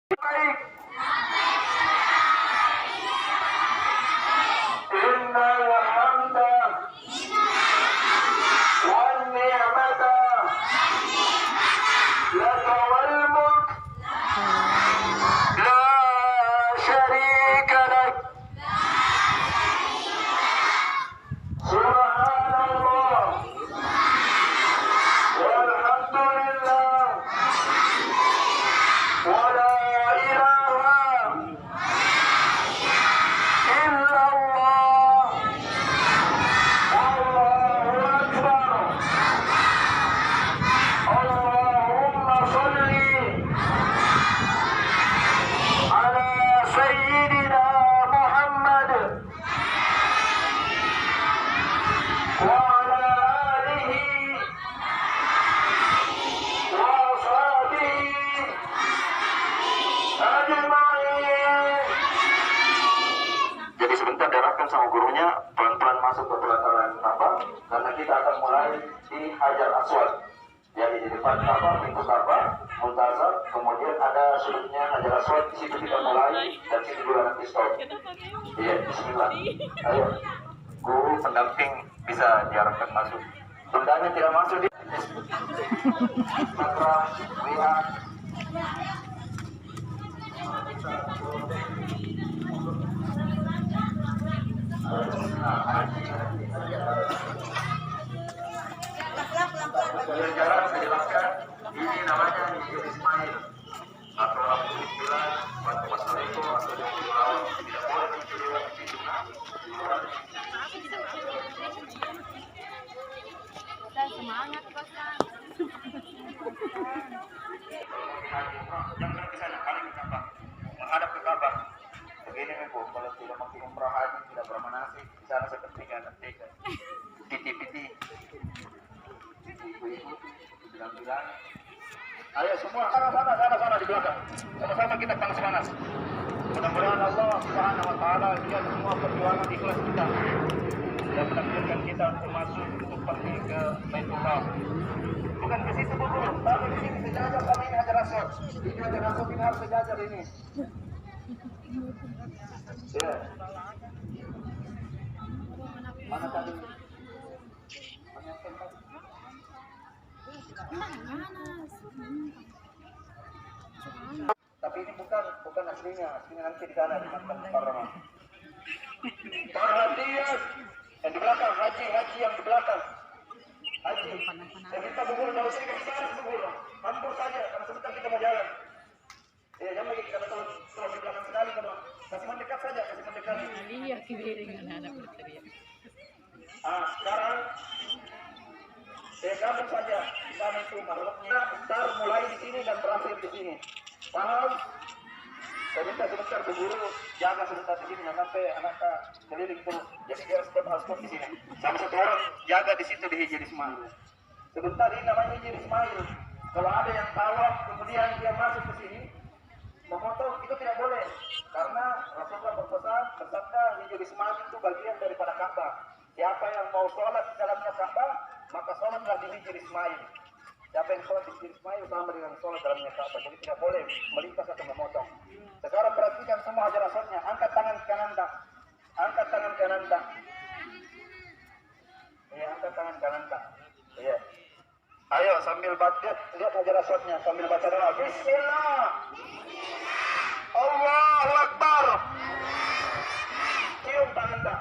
baik. Innal hamda wan ni'mata laka wal mulk la syarika lak. Subhanallah walhamdulillah wa la ilaha illallah wallahu akbar. Allahumma sholli ala sayyidina Muhammad wa ala alihi wa ashabihi ajma'in. Jadi sebentar diarahkan sama gurunya pelan-pelan masuk ke pelataran Ka'bah karena kita akan mulai di Hajar Aswad. Jadi di depan Ka'bah, pintu Ka'bah, Muntazam, kemudian ada sudutnya Hajar Aswad, di situ kita mulai dan situ juga nanti stop. Iya, bismillah. Ayo, guru pendamping bisa diarahkan masuk. Tundanya tidak masuk di Instagram, WA. Jarak saya jelaskan, ini namanya Hijr Ismail atau lampu istilah waktu masalah itu atau di pulau tidak boleh mencuri di sana. Semangat kosan. Jangan ke sana, kali ke Ka'bah, menghadap ke Ka'bah. Begini ibu, kalau tidak mau umrah haji, tidak bermanasik, di sana seperti nanti piti-piti, ibu-ibu, bilang-bilang. Ayo semua sana di belakang, sama-sama kita panas-panas. Mudah-mudahan Allah Subhanahu Wa Taala lihat semua perjuangan ikhlas kita dan menakdirkan kita untuk masuk untuk pergi ke Baitullah. Bukan ke situ dulu, tapi di sini sejajar sama ini Hajar Aswad. Ini Hajar Aswad ini harus sejajar ini. Ya. Mana tadi? Tapi ini bukan aslinya nanti di sana di Makkah Mukarramah. Perhatian yang di belakang, haji yang di belakang. Haji, saya minta berguru dari sini ke sana berguru. Hampir saja, karena sebentar kita mau jalan. Ya, jangan lagi kita terus di belakang sekali kalau kasih mendekat saja, kasih mendekat. Iya, kebiri anak berteriak. Sekarang saya gabung saja di sana itu makhluknya besar mulai di sini dan berakhir di sini. Paham? Saya minta sebentar berguru jaga sebentar di sini, jangan sampai anaknya keliling terus. Jadi dia harus di sini. Sama satu orang jaga di situ di Hijr Ismail. Sebentar ini namanya Hijr Ismail. Kalau ada yang tawaf kemudian dia masuk ke sini, memotong itu tidak boleh. Karena Rasulullah berpesan bersabda Hijr Ismail itu bagian daripada Ka'bah. Siapa yang mau sholat di dalamnya Ka'bah, maka sholatlah di Hijr Ismail. Siapa yang sholat di Hijr Ismail sama dengan sholat dalamnya Ka'bah. Jadi tidak boleh melintas atau memotong. Sekarang perhatikan semua Hajar Aswadnya. Angkat tangan kanan tak. Angkat tangan kanan tak. Iya, angkat tangan kanan tak. Iya. Ayo sambil baca, lihat Hajar Aswadnya sambil baca doa. Bismillah. Allahu Akbar. Cium tangan tak.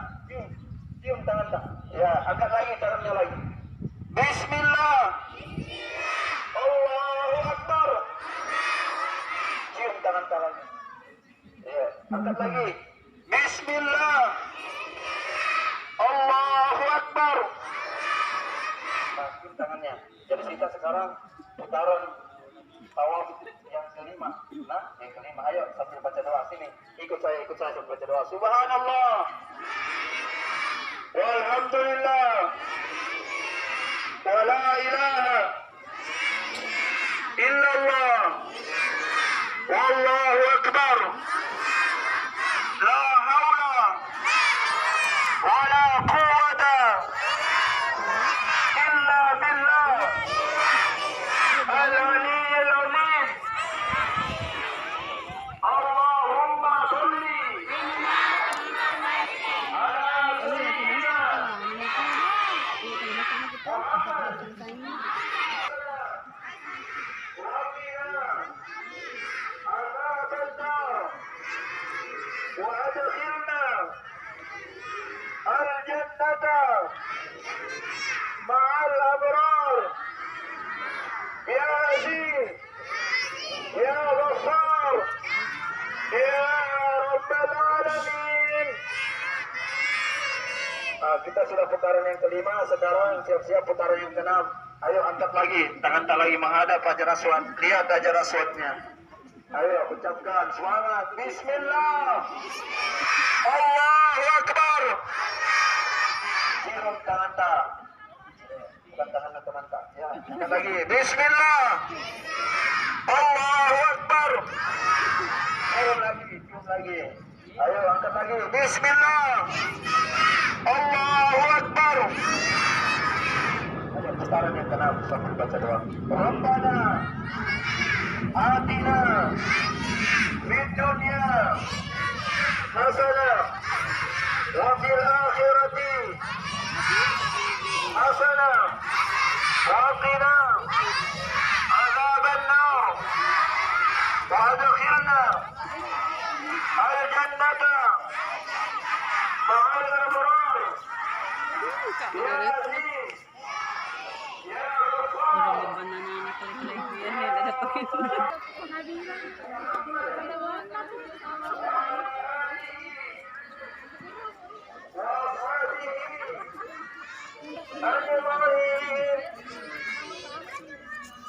Cium tangan tak. Ya, angkat lagi tangannya lagi. Bismillah. Allahu Akbar. Cium tangan-tangannya. Ya, angkat lagi. Bismillah. Allahu Akbar. Nah, cium tangannya. Jadi kita sekarang putaran tawaf yang kelima. Nah, yang kelima. Ayo sambil baca doa sini. Ikut saya sambil baca doa. Subhanallah. Walhamdulillah. Wa la ilaha illallah. Wallahu akbar. La hawla wa la quwwata illa billah al-aliyyil azim. وأدخلنا الجنة مع الأبرار يا عزيز يا غفار يا رب العالمين. Kita sudah putaran yang kelima, sekarang siap-siap putaran yang keenam. Ayo angkat lagi, tangan tak lagi menghadap Hajar Aswad, lihat Hajar Aswadnya. Ayo ucapkan semangat, Bismillah, Allahu Akbar. Cium tangan tak, bukan tangan teman tak. Ya, angkat lagi, Bismillah, Allahu Akbar. Cium lagi. Ayo angkat lagi, Bismillah, Allahu Akbar. Ada putaran yang keenam sambil baca doa. Rabbana atina fid dunya hasanah wa fil akhirati hasanah wa qina adzaban nar wa adkhilna al jannata ma'al abrar ya aziz ya ghafar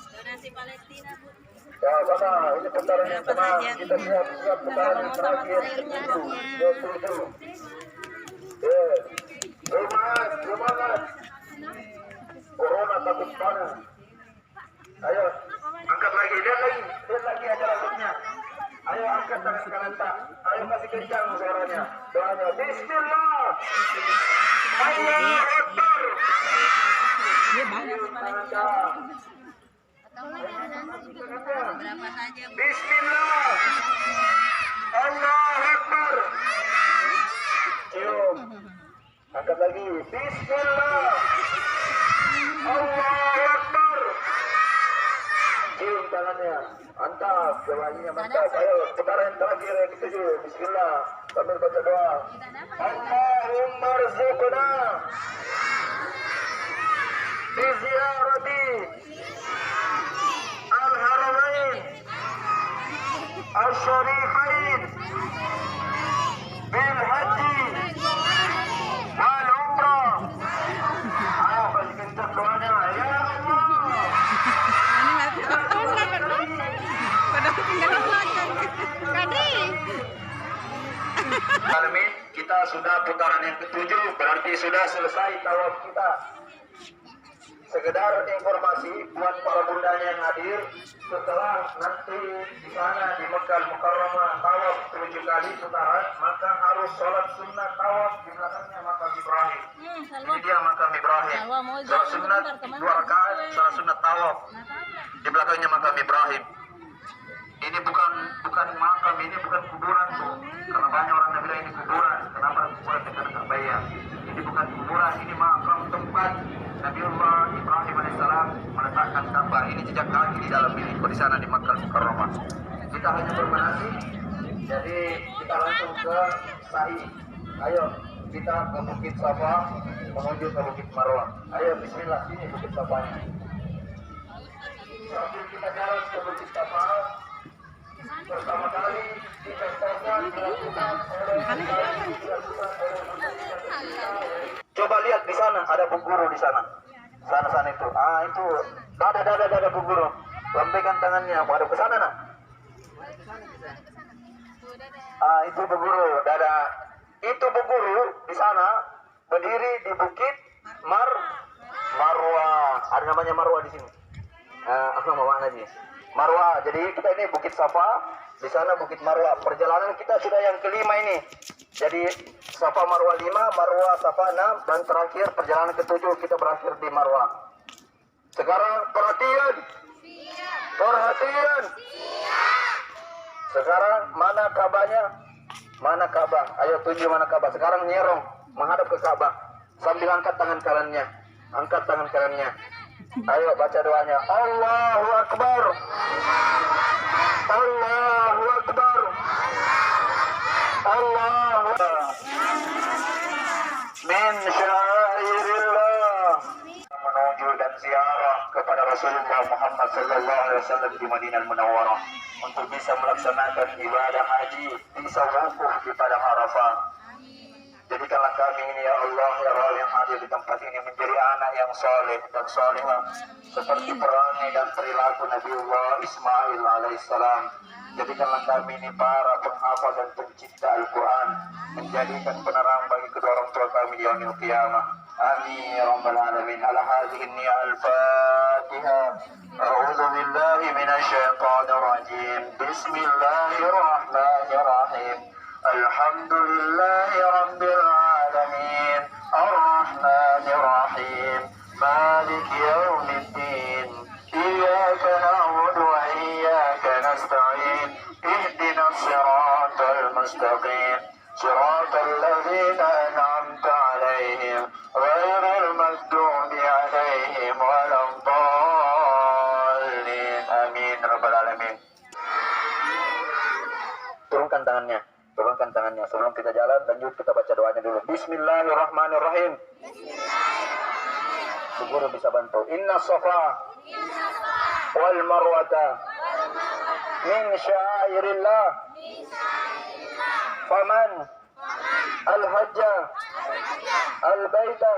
Donasi Palestina, Bu. ya sana, ini putaran yang tenang. Kita siap putaran yang terakhir. Semangat. Corona takut panas. Ayo, angkat lagi, lihat lagi aja rambutnya. Ayo angkat tangan kanan tak. Ayo kasih kencang suaranya. Doanya, Bismillah. Allahu Akbar. Tangan tak. Berapa saja, Bu? Bismillah. Allahu Akbar. Cium. Angkat lagi. Bismillah. Allahu Akbar. Cium tangannya. Mantap. Jawabnya mantap. Ayo putaran terakhir yang ketujuh. Bismillah. Sambil baca doa. Allahumma rzuqna biziarati al-haramain al-syarifain bil haji wal umrah. Ayo kasih kencang doanya. Ya Allah. Alamin, kita sudah putaran yang ketujuh, berarti sudah selesai tawaf kita. Sekedar informasi buat para bundanya yang hadir, setelah nanti di sana di Mekah Mukarramah tawaf 7 kali putaran, maka harus sholat sunnah tawaf di belakangnya makam Ibrahim. Ini dia makam Ibrahim. Sholat sunnah 2 rakaat, sholat sunnah tawaf di belakangnya makam Ibrahim. Ini bukan makam, ini bukan kuburan tuh. Karena banyak orang yang bilang ini kuburan. Kenapa kuburan dekat bayar? Ini bukan kuburan, ini makam tempat Nabiullah Ibrahim alaihissalam meletakkan Ka'bah. Ini jejak kaki di dalam ini, di sana di Makkah Mukarramah. Kita hanya bermanasik, jadi kita langsung ke Sa'i. Ayo kita ke Bukit Safa menuju ke Bukit Marwah. Ayo Bismillah, sini Bukit Safanya. Sambil kita jalan ke Bukit Safa, pertama kali kita dilakukan coba lihat di sana ada Bu Guru di sana. Sana itu. Itu dada Bu Guru. Lambaikan tangannya menghadap ke sana nak. Itu Bu Guru, dada. Itu Bu Guru di sana berdiri di Bukit Marwah. Ada namanya Marwah di sini. Apa namanya lagi? Marwah. Jadi kita ini Bukit Safa, di sana Bukit Marwah. Perjalanan kita sudah yang kelima ini. Jadi Safa Marwah 5, Marwah Safa 6, dan terakhir perjalanan ke-7 kita berakhir di Marwah. Sekarang perhatian. Perhatian. Sekarang mana Ka'bahnya? Mana Ka'bah? Ayo tunjuk mana Ka'bah. Sekarang nyerong menghadap ke Ka'bah sambil angkat tangan kanannya. Angkat tangan kanannya. Ayo baca doanya. Allahu Akbar. Allahu Akbar. Allah min syairillah. Menuju dan ziarah kepada Rasulullah Muhammad sallallahu alaihi wasallam di Madinah Munawwarah untuk bisa melaksanakan ibadah haji, bisa wukuf di padang Arafah. Jadikanlah kami ini ya Allah ya Rabb yang hadir di tempat ini menjadi anak yang soleh dan solehah seperti perangai dan perilaku Nabiullah Ismail alaihissalam. Jadikanlah kami ini para penghafal dan pencipta Al-Quran, menjadikan penerang bagi kedua orang tua kami di yaumil qiyamah. Amin ya rabbal alamin. Ala hadhihi ni'al Fatihah. A'udzu billahi minasy syaithanir rajim. Bismillahirrahmanirrahim. Alhamdulillahi rabbil alamin. Ar-Rahmanir Rahim. Maliki yaumiddin. Iyyaka na'budu wa iyyaka nasta'in. Ihdinas siratal mustaqim. Siratal ladzina an'amta 'alaihim ghairil maghdubi 'alaihim waladdallin. Amin rabbal alamin. Turunkan tangannya. Turunkan tangannya. Sebelum kita jalan, lanjut kita baca doanya dulu. Bismillahirrahmanirrahim. Bu Guru bisa bantu. Inna Safa wal Marwata min syairillah. Faman al-hajja al-baita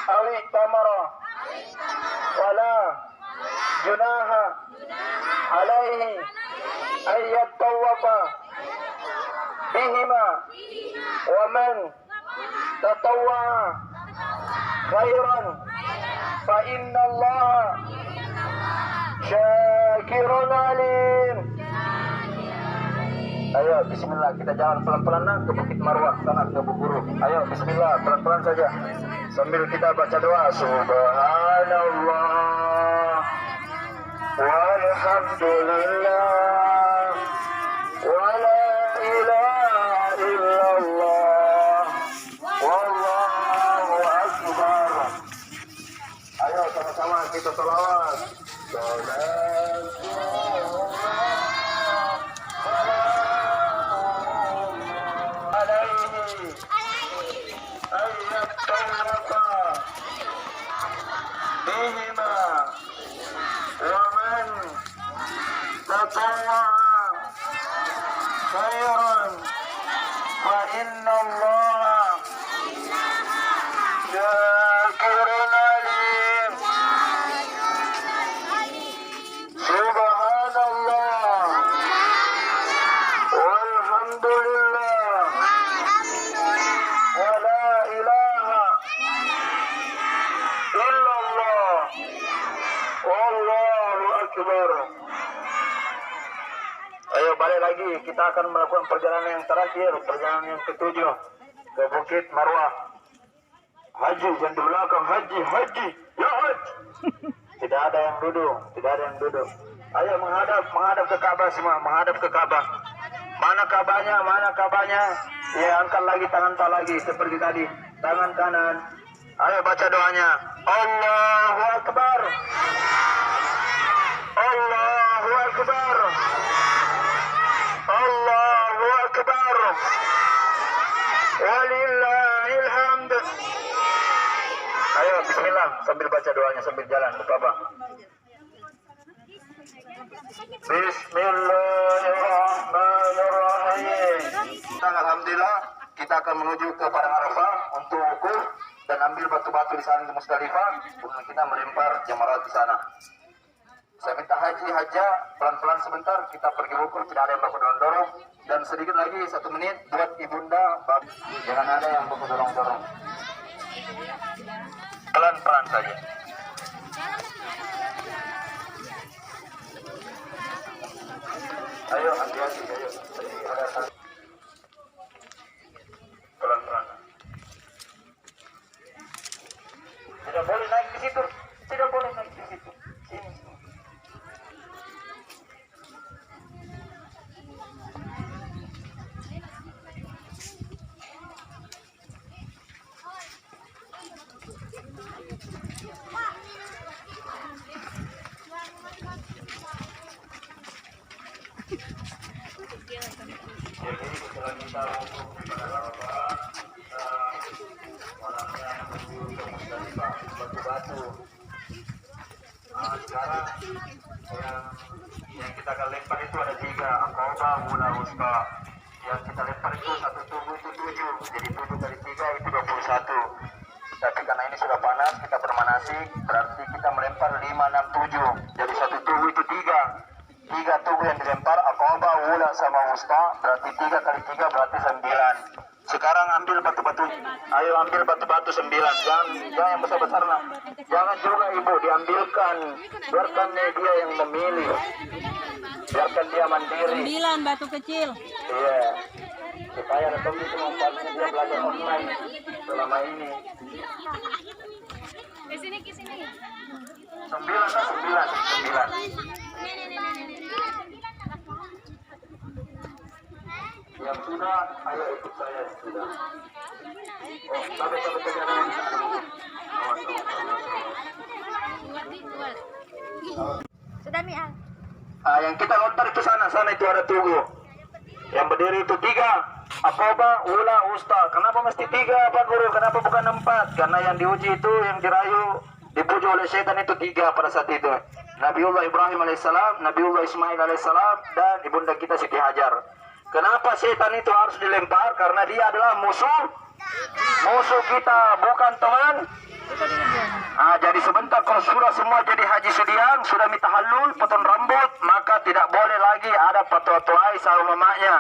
awi tamara wala junaha alaihi ayyat tawafa bihima wa man tatawwa khairan fa inna Allah syakirun alim. Ayo bismillah, kita jalan pelan-pelan ke Bukit Marwah sana ke Bu Guru. Ayo bismillah, pelan-pelan saja sambil kita baca doa. Subhanallah walhamdulillah wa la ilaha illallah wallahu akbar. Ayo sama-sama kita selawat. بهما ومن تطوع خيرا فإن الله شاكر عليم. سبحان الله والحمد لله ولا إله إلا الله والله أكبر. Ayo balik lagi, kita akan melakukan perjalanan yang terakhir, perjalanan yang ketujuh ke Bukit Marwah. Haji yang di belakang, haji, ya haji. Tidak ada yang duduk, Ayo menghadap ke Ka'bah semua, menghadap ke Ka'bah. Mana Ka'bahnya? Ya angkat lagi tangan lagi seperti tadi, tangan kanan. Ayo baca doanya. Allahu Akbar. Allahu Akbar. Allahu Akbar. Walillahil hamd. Ayo bismillah sambil baca doanya sambil jalan ke Ka'bah. Bismillahirrahmanirrahim. Alhamdulillah kita akan menuju ke padang Arafah untuk wukuf dan ambil batu-batu di sana di Musdalifah. Kemudian kita melempar jamarat di sana. Saya minta haja pelan-pelan sebentar, kita pergi wukuf, tidak ada yang baku dorong-dorong. Dan sedikit lagi 1 menit buat ibunda, jangan ada yang baku dorong-dorong. Pelan-pelan saja. Ayo hati-hati, ayo. Pelan-pelan. Tidak boleh naik di situ. Sini. Jadi setelah kita ke Musdalifah, batu-batu. Sekarang yang kita akan lempar itu ada 3, Aqabah, Ula, Wusta. Yang kita lempar itu satu tubuh itu 7, jadi 7 kali 3 itu 21. Tapi karena ini sudah panas, kita bermanasik, berarti kita melempar 5, 6, 7. Jadi satu tubuh itu 3. 3 tubuh yang dilempar, Aqabah, Ula, sama Wusta, berarti 3 kali 3 berarti 9. Sekarang ambil batu-batu, ayo ambil batu-batu 9, jangan yang besar-besar lah. Jangan juga ibu diambilkan, biarkan dia yang memilih, biarkan dia mandiri. 9 batu kecil. Iya, supaya nanti itu manfaatnya dia belajar online selama ini. Ke sini. 9. Yang sudah, ayo ikut saya yang sudah. Oh, sampai Sudah Mia. yang kita lontar itu sana itu ada tugu. Yang berdiri itu 3, Aqabah, Ula, Wusta. Kenapa mesti 3 Pak Guru? Kenapa bukan 4? Karena yang diuji itu, yang dirayu, dipuji oleh setan itu 3 pada saat itu. Nabiullah Ibrahim alaihissalam, Nabiullah Ismail alaihissalam, dan ibunda kita Siti Hajar. Kenapa setan itu harus dilempar? Karena dia adalah musuh kita, bukan teman. Jadi sebentar kalau sudah semua jadi haji sudiang, sudah mitahallul, potong rambut, maka tidak boleh lagi ada patuh-patuh sama mamanya.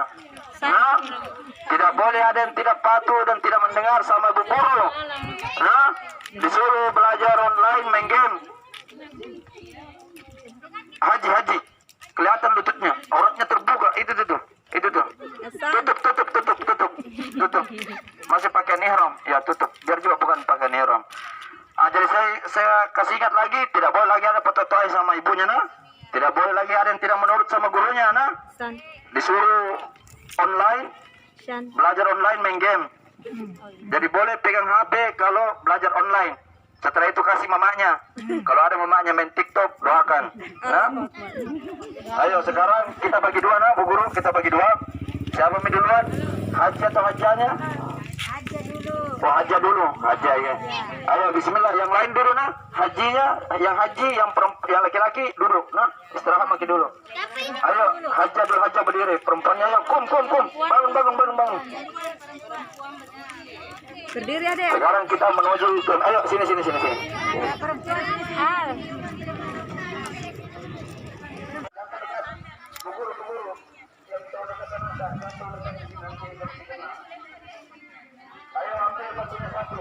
Tidak boleh ada yang tidak patuh dan tidak mendengar sama ibu guru. Disuruh belajar online, main game. Haji, kelihatan lututnya, auratnya terbuka, itu tuh. Tutup. Masih pakai ihram, ya tutup. Biar juga bukan pakai ihram. Jadi saya kasih ingat lagi, tidak boleh lagi ada patuh-patuh sama ibunya, Tidak boleh lagi ada yang tidak menurut sama gurunya, Disuruh online, belajar online, main game. Jadi boleh pegang HP kalau belajar online. Setelah itu kasih mamanya. Kalau ada mamanya main TikTok, doakan. Ayo sekarang kita bagi 2, Bu Guru, kita bagi 2. Siapa yang duluan? Haji atau hajanya? Oh, haja dulu. Haja ya. Ayo bismillah, yang lain dulu Hajinya, yang haji, yang laki-laki duduk, istirahat maki dulu. Ayo, haja dulu, haja berdiri. Perempuannya ya, kum. Bangun. Berdiri adek. Sekarang kita menuju itu. Ayo sini. Ayo ambil batunya satu.